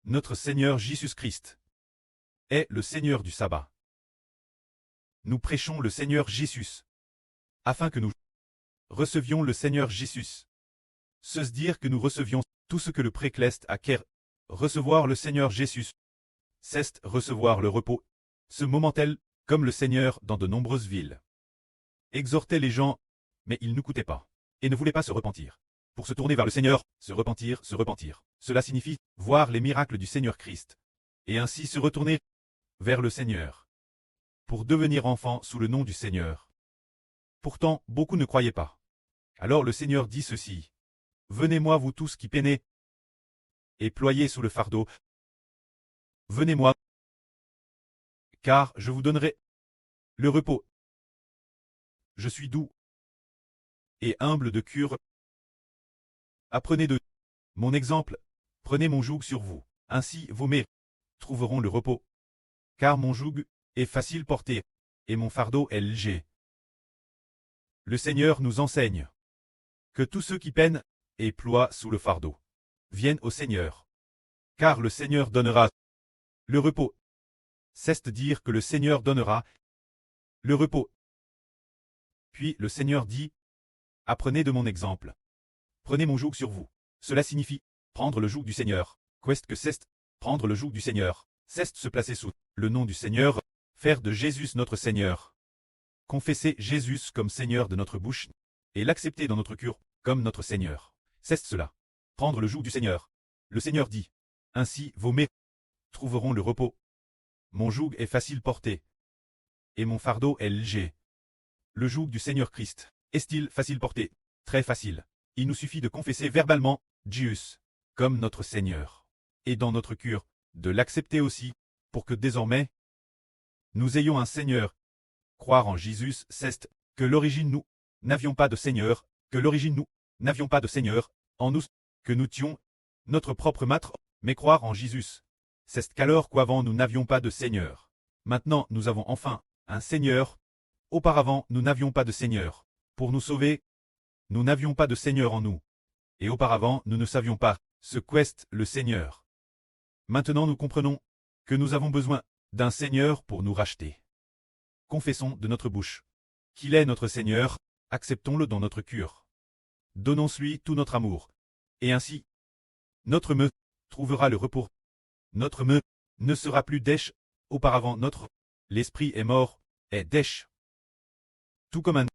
Notre Seigneur Jésus-Christ est le Seigneur du sabbat. Nous prêchons le Seigneur Jésus, afin que nous recevions le Seigneur Jésus. Se dire que nous recevions tout ce que le précleste acquiert. Recevoir le Seigneur Jésus, c'est recevoir le repos, ce moment tel, comme le Seigneur dans de nombreuses villes. Exhortait les gens, mais ils n'écoutaient pas, et ne voulaient pas se repentir. Pour se tourner vers le Seigneur, se repentir. Cela signifie voir les miracles du Seigneur Christ, et ainsi se retourner vers le Seigneur, pour devenir enfant sous le nom du Seigneur. Pourtant, beaucoup ne croyaient pas. Alors le Seigneur dit ceci: Venez-moi vous tous qui peinez et ployez sous le fardeau. Venez-moi, car je vous donnerai le repos. Je suis doux et humble de cœur. Apprenez de mon exemple, prenez mon joug sur vous, ainsi vos mères trouveront le repos. Car mon joug est facile porté, et mon fardeau est léger. Le Seigneur nous enseigne que tous ceux qui peinent et ploient sous le fardeau viennent au Seigneur, car le Seigneur donnera le repos. C'est dire que le Seigneur donnera le repos. Puis le Seigneur dit: Apprenez de mon exemple. Prenez mon joug sur vous. Cela signifie prendre le joug du Seigneur. Qu'est-ce que c'est? Prendre le joug du Seigneur, c'est se placer sous le nom du Seigneur, faire de Jésus notre Seigneur. Confesser Jésus comme Seigneur de notre bouche, et l'accepter dans notre cœur comme notre Seigneur. C'est cela. Prendre le joug du Seigneur. Le Seigneur dit: Ainsi vos mères trouveront le repos. Mon joug est facile porté, et mon fardeau est léger. Le joug du Seigneur Christ est-il facile porté? Très facile. Il nous suffit de confesser verbalement Jésus comme notre Seigneur, et dans notre cœur, de l'accepter aussi, pour que désormais, nous ayons un Seigneur. Croire en Jésus, c'est que l'origine nous n'avions pas de Seigneur, en nous, que nous tions notre propre maître, mais croire en Jésus, c'est qu'alors qu'avant nous n'avions pas de Seigneur. Maintenant nous avons enfin un Seigneur. Auparavant nous n'avions pas de Seigneur. Pour nous sauver, nous n'avions pas de Seigneur en nous. Et auparavant nous ne savions pas ce qu'est le Seigneur. Maintenant nous comprenons que nous avons besoin d'un Seigneur pour nous racheter. Confessons de notre bouche qu'il est notre Seigneur, acceptons-le dans notre cœur. Donnons-lui tout notre amour. Et ainsi, notre me trouvera le repos. Notre me ne sera plus dèche. Auparavant l'esprit est mort, est dèche. Tout comme un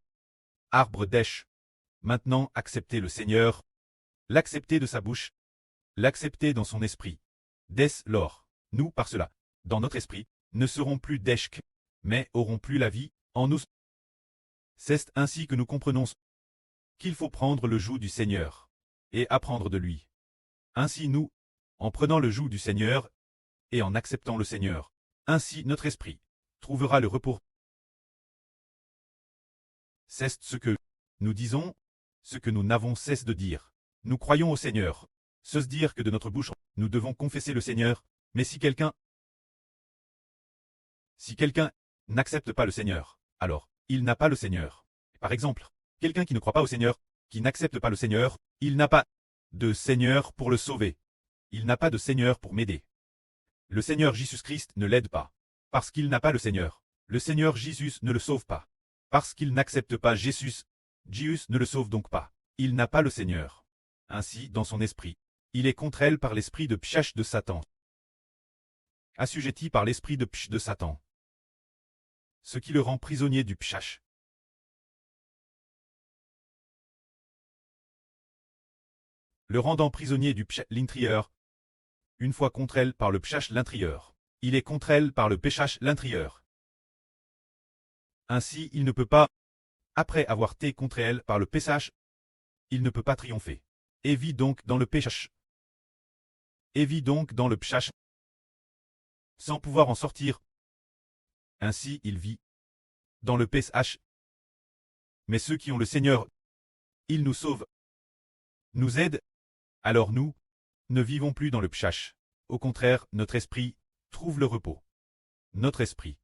arbre dèche. Maintenant acceptez le Seigneur, l'accepter de sa bouche, l'accepter dans son esprit. Dès lors, nous par cela, dans notre esprit, ne serons plus dèches, mais aurons plus la vie en nous. C'est ainsi que nous comprenons qu'il faut prendre le joug du Seigneur et apprendre de lui. Ainsi nous, en prenant le joug du Seigneur et en acceptant le Seigneur, ainsi notre esprit trouvera le repos. C'est ce que nous disons, ce que nous n'avons cesse de dire. Nous croyons au Seigneur. Se dire que de notre bouche, nous devons confesser le Seigneur, mais si quelqu'un n'accepte pas le Seigneur, alors il n'a pas le Seigneur. Par exemple, quelqu'un qui ne croit pas au Seigneur, qui n'accepte pas le Seigneur, il n'a pas de Seigneur pour le sauver. Il n'a pas de Seigneur pour m'aider. Le Seigneur Jésus-Christ ne l'aide pas, parce qu'il n'a pas le Seigneur. Le Seigneur Jésus ne le sauve pas, parce qu'il n'accepte pas Jésus. Jésus ne le sauve donc pas. Il n'a pas le Seigneur. Ainsi, dans son esprit, il est contre elle par l'esprit de Pshach de Satan. Assujetti par l'esprit de Psh de Satan. Ce qui le rend prisonnier du Pshach. Le rendant prisonnier du Pshach l'intérieur. Une fois contre elle par le Pshach l'intérieur. Il est contre elle par le Pshach l'intérieur. Ainsi, il ne peut pas, après avoir été contre elle par le Pshach, il ne peut pas triompher. Et vit donc dans le Pshach. Et vit donc dans le Pshach, sans pouvoir en sortir. Ainsi il vit dans le Pshach. Mais ceux qui ont le Seigneur, il nous sauve, nous aide. Alors nous ne vivons plus dans le Pshach. Au contraire, notre esprit trouve le repos. Notre esprit,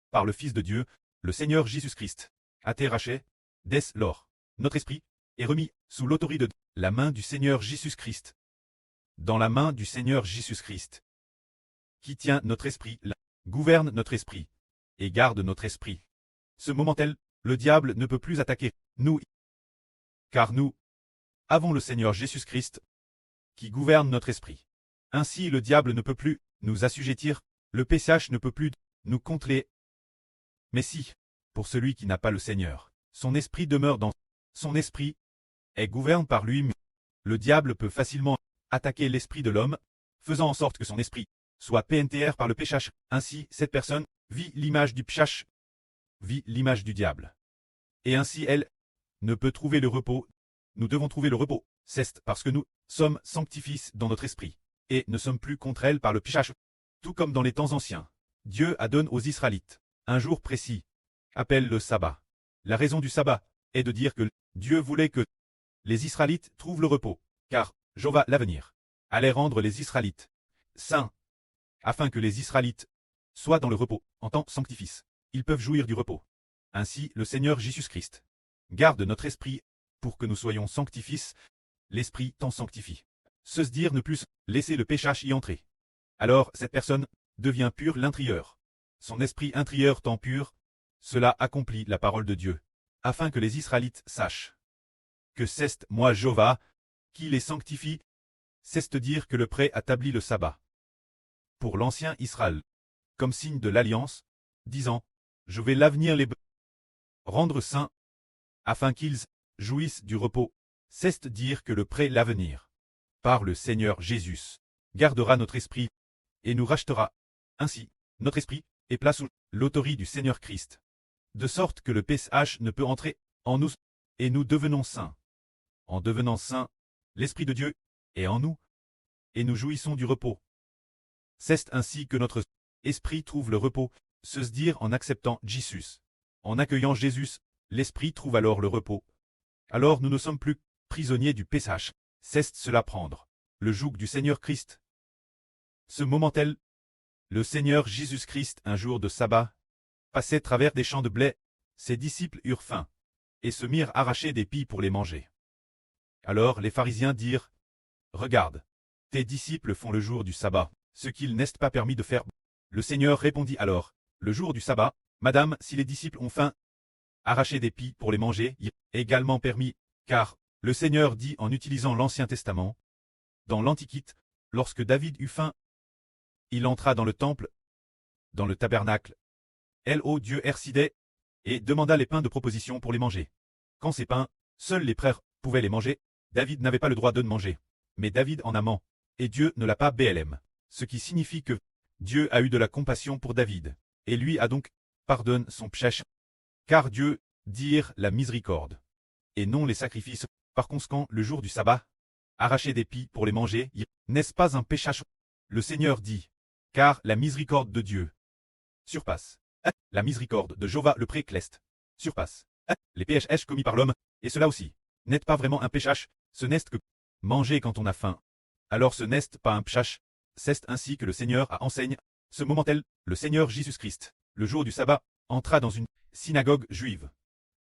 par le Fils de Dieu, le Seigneur Jésus-Christ, a été racheté. Dès lors, notre esprit est remis sous l'autorité de la main du Seigneur Jésus-Christ. Dans la main du Seigneur Jésus-Christ, qui tient notre esprit, gouverne notre esprit, et garde notre esprit. Ce moment-là, le diable ne peut plus attaquer nous, car nous avons le Seigneur Jésus-Christ, qui gouverne notre esprit. Ainsi le diable ne peut plus nous assujettir, le péchage ne peut plus nous contrôler. Mais si, pour celui qui n'a pas le Seigneur, son esprit demeure dans son esprit, est gouverné par lui, le diable peut facilement attaquer l'esprit de l'homme, faisant en sorte que son esprit soit PNTR par le péchage. Ainsi, cette personne vit l'image du péchage, vit l'image du diable. Et ainsi elle ne peut trouver le repos. Nous devons trouver le repos, c'est parce que nous sommes sanctifiés dans notre esprit, et ne sommes plus contre elle par le péchage. Tout comme dans les temps anciens, Dieu a donné aux Israélites un jour précis, appelle le sabbat. La raison du sabbat est de dire que Dieu voulait que les Israélites trouvent le repos, car Jéhovah l'avenir allait rendre les Israélites saints, afin que les Israélites soient dans le repos, en tant sanctifis. Ils peuvent jouir du repos. Ainsi, le Seigneur Jésus-Christ garde notre esprit pour que nous soyons sanctifis, l'esprit t'en sanctifie. Se dire ne plus laisser le péchage y entrer. Alors cette personne devient pure l'intérieur. Son esprit intérieur tant pur, cela accomplit la parole de Dieu, afin que les Israélites sachent que c'est moi Jéhovah, qui les sanctifie, c'est dire que le prêt établit le sabbat pour l'ancien Israël, comme signe de l'alliance, disant, je vais l'avenir les rendre saints, afin qu'ils jouissent du repos, c'est dire que le prêt l'avenir, par le Seigneur Jésus, gardera notre esprit, et nous rachètera. Ainsi, notre esprit est placé sous l'autorité du Seigneur Christ, de sorte que le péchage ne peut entrer en nous, et nous devenons saints. En devenant saints, l'Esprit de Dieu est en nous, et nous jouissons du repos. C'est ainsi que notre esprit trouve le repos, se dire en acceptant Jésus. En accueillant Jésus, l'esprit trouve alors le repos. Alors nous ne sommes plus prisonniers du péchage, c'est cela prendre le joug du Seigneur Christ. Ce moment-là, le Seigneur Jésus-Christ, un jour de sabbat, passait travers des champs de blé, ses disciples eurent faim, et se mirent arracher des pis pour les manger. Alors les pharisiens dirent, regarde, tes disciples font le jour du sabbat ce qu'il n'est pas permis de faire. Le Seigneur répondit alors, le jour du sabbat, Madame, si les disciples ont faim, arracher des pis pour les manger est également permis, car le Seigneur dit en utilisant l'Ancien Testament, dans l'Antiquité, lorsque David eut faim, il entra dans le temple, dans le tabernacle, Dieu Ercidé, et demanda les pains de proposition pour les manger. Quand ces pains, seuls les frères pouvaient les manger, David n'avait pas le droit de manger, mais David en amant, et Dieu ne l'a pas BLM. Ce qui signifie que Dieu a eu de la compassion pour David, et lui a donc pardonné son péché. Car Dieu dire la miséricorde, et non les sacrifices. Par conséquent, le jour du sabbat, arracher des pis pour les manger, n'est-ce pas un péchage? Le Seigneur dit, car la miséricorde de Dieu surpasse la miséricorde de Jéhovah le précleste, surpasse les péchés commis par l'homme, et cela aussi n'est pas vraiment un péchage, ce n'est que manger quand on a faim. Alors ce n'est pas un péchage. C'est ainsi que le Seigneur a enseigné. Ce moment-là, le Seigneur Jésus-Christ, le jour du sabbat, entra dans une synagogue juive.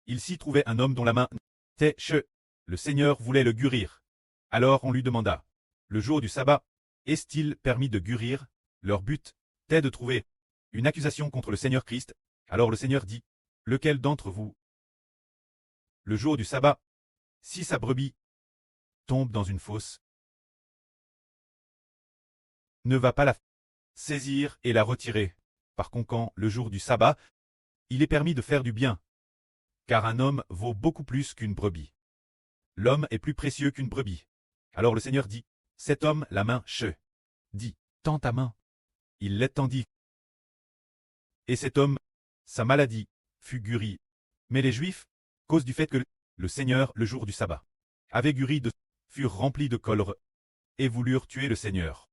Il s'y trouvait un homme dont la main était che. Le Seigneur voulait le guérir. Alors on lui demanda, le jour du sabbat, est-il permis de guérir? Leur but était de trouver une accusation contre le Seigneur Christ. Alors le Seigneur dit, lequel d'entre vous, le jour du sabbat, si sa brebis tombe dans une fosse, ne va pas la saisir et la retirer. Par conséquent, le jour du sabbat, il est permis de faire du bien, car un homme vaut beaucoup plus qu'une brebis. L'homme est plus précieux qu'une brebis. Alors le Seigneur dit, cet homme, la main, dit, tends ta main. Il l'étendit. Et cet homme, sa maladie, fut guérie. Mais les Juifs, cause du fait que le Seigneur, le jour du sabbat, avait guéri furent remplis de colère, et voulurent tuer le Seigneur.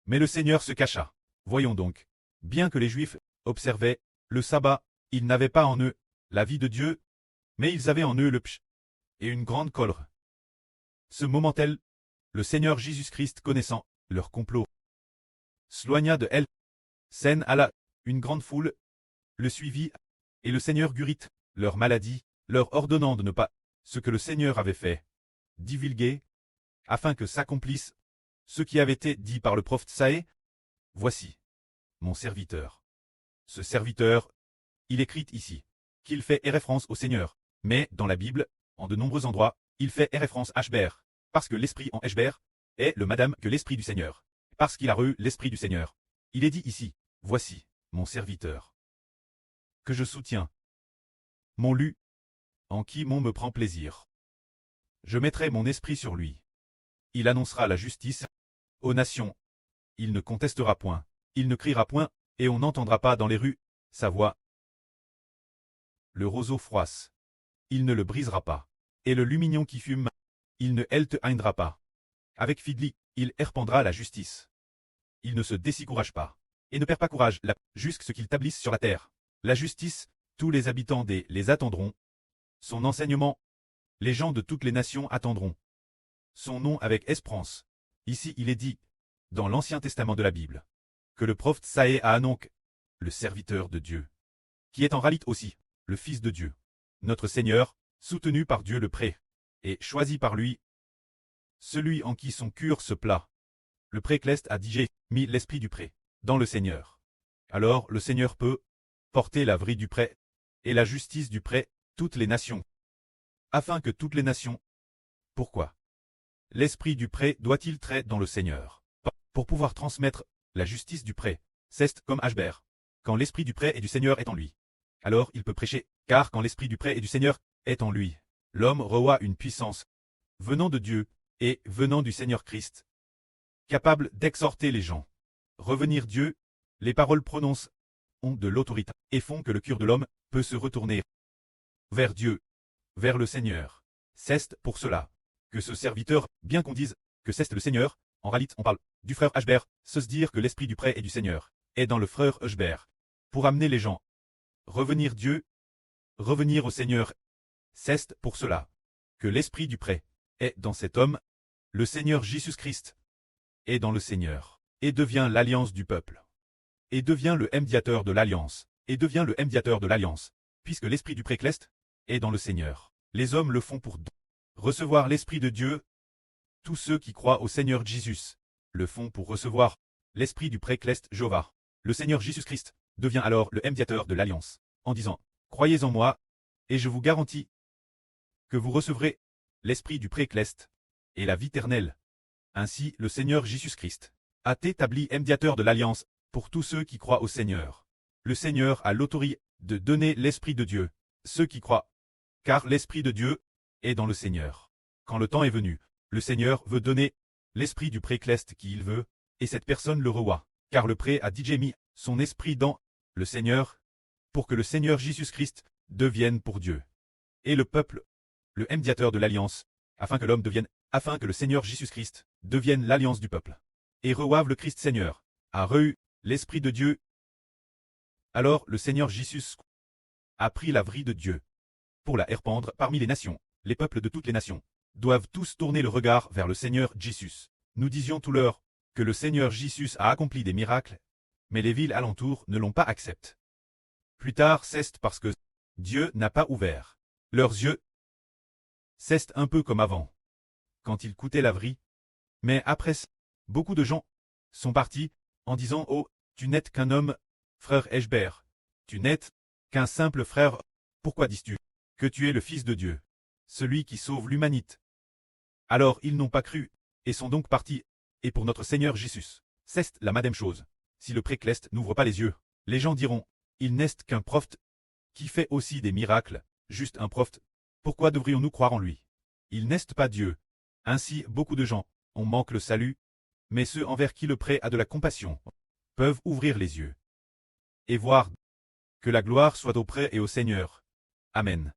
Mais le Seigneur se cacha. Voyons donc, bien que les Juifs observaient le sabbat, ils n'avaient pas en eux la vie de Dieu, mais ils avaient en eux le péché et une grande colère. Ce moment-là, le Seigneur Jésus-Christ, connaissant leur complot, s'éloigna de elle. Scène alla, une grande foule le suivit, et le Seigneur guérit leur maladie, leur ordonnant de ne pas ce que le Seigneur avait fait, divulguer, afin que s'accomplisse ce qui avait été dit par le prophète Saé. Voici, mon serviteur. Ce serviteur, il écrit ici qu'il fait référence au Seigneur, mais dans la Bible, en de nombreux endroits, il fait référence à Hébert, parce que l'esprit en Hébert est le madame que l'esprit du Seigneur, parce qu'il a reçu l'esprit du Seigneur. Il est dit ici, voici, mon serviteur, que je soutiens, mon lu, en qui mon me prend plaisir. Je mettrai mon esprit sur lui. Il annoncera la justice aux nations. Il ne contestera point, il ne criera point, et on n'entendra pas dans les rues sa voix. Le roseau froisse, il ne le brisera pas, et le lumignon qui fume, il ne haindra pas. Avec Fidli, il répandra la justice. Il ne se décourage pas, et ne perd pas courage, jusqu'à ce qu'il établisse sur la terre la justice, tous les habitants des les attendront. Son enseignement, les gens de toutes les nations attendront. Son nom avec espérance. Ici il est dit, dans l'Ancien Testament de la Bible, que le prophète Saé a Anonc, le serviteur de Dieu, qui est en réalité aussi le Fils de Dieu, notre Seigneur, soutenu par Dieu le Pré, et choisi par lui, celui en qui son cœur se plat. Le Précleste a dit j'ai mis l'esprit du Pré dans le Seigneur. Alors le Seigneur peut porter la vrille du Pré et la justice du Pré, toutes les nations, afin que toutes les nations. Pourquoi l'esprit du Pré doit-il traiter dans le Seigneur? Pour pouvoir transmettre la justice du Pré, c'est comme Hébert. Quand l'esprit du Pré et du Seigneur est en lui, alors il peut prêcher, car quand l'esprit du Pré et du Seigneur est en lui, l'homme reçoit une puissance venant de Dieu et venant du Seigneur Christ, capable d'exhorter les gens. Revenir Dieu, les paroles prononcées ont de l'autorité et font que le cœur de l'homme peut se retourner vers Dieu, vers le Seigneur. C'est pour cela que ce serviteur, bien qu'on dise que c'est le Seigneur, en réalité on parle du frère Hébert, se dire que l'esprit du Pré et du Seigneur est dans le frère Hébert, pour amener les gens. Revenir Dieu, revenir au Seigneur. C'est pour cela que l'esprit du Pré est dans cet homme, le Seigneur Jésus-Christ est dans le Seigneur, et devient l'alliance du peuple, et devient le médiateur de l'alliance, et devient le médiateur de l'alliance, puisque l'esprit du Précleste est dans le Seigneur. Les hommes le font pour recevoir l'esprit de Dieu. Tous ceux qui croient au Seigneur Jésus le font pour recevoir l'esprit du Précleste Jéhovah. Le Seigneur Jésus-Christ devient alors le médiateur de l'alliance, en disant, croyez en moi, et je vous garantis que vous recevrez l'esprit du Précleste et la vie éternelle. Ainsi le Seigneur Jésus-Christ a établi médiateur de l'alliance pour tous ceux qui croient au Seigneur. Le Seigneur a l'autorité de donner l'esprit de Dieu, ceux qui croient, car l'esprit de Dieu est dans le Seigneur. Quand le temps est venu, le Seigneur veut donner l'esprit du Précleste qui il veut, et cette personne le reçoit, car le Pré a déjà mis son esprit dans le Seigneur, pour que le Seigneur Jésus-Christ devienne pour Dieu. Et le peuple, le médiateur de l'alliance, afin que l'homme devienne, afin que le Seigneur Jésus-Christ devienne l'alliance du peuple. Et reçoive le Christ Seigneur, a reçu l'Esprit de Dieu. Alors le Seigneur Jésus a pris la vrille de Dieu pour la répandre parmi les nations. Les peuples de toutes les nations doivent tous tourner le regard vers le Seigneur Jésus. Nous disions tout l'heure que le Seigneur Jésus a accompli des miracles, mais les villes alentours ne l'ont pas accepté. Plus tard, c'est parce que Dieu n'a pas ouvert leurs yeux. C'est un peu comme avant, quand ils coûtaient la vrille. Mais après, beaucoup de gens sont partis en disant « Oh, tu n'es qu'un homme, frère Hébert, tu n'es qu'un simple frère, pourquoi dis-tu que tu es le Fils de Dieu, celui qui sauve l'humanité ?» Alors ils n'ont pas cru, et sont donc partis, et pour notre Seigneur Jésus, c'est la même chose. Si le Précleste n'ouvre pas les yeux, les gens diront « Il n'est qu'un prophète, qui fait aussi des miracles, juste un prophète, pourquoi devrions-nous croire en lui? Il n'est pas Dieu. » Ainsi beaucoup de gens, on manque le salut, mais ceux envers qui le Pré a de la compassion, peuvent ouvrir les yeux et voir. Que la gloire soit au Pré et au Seigneur. Amen.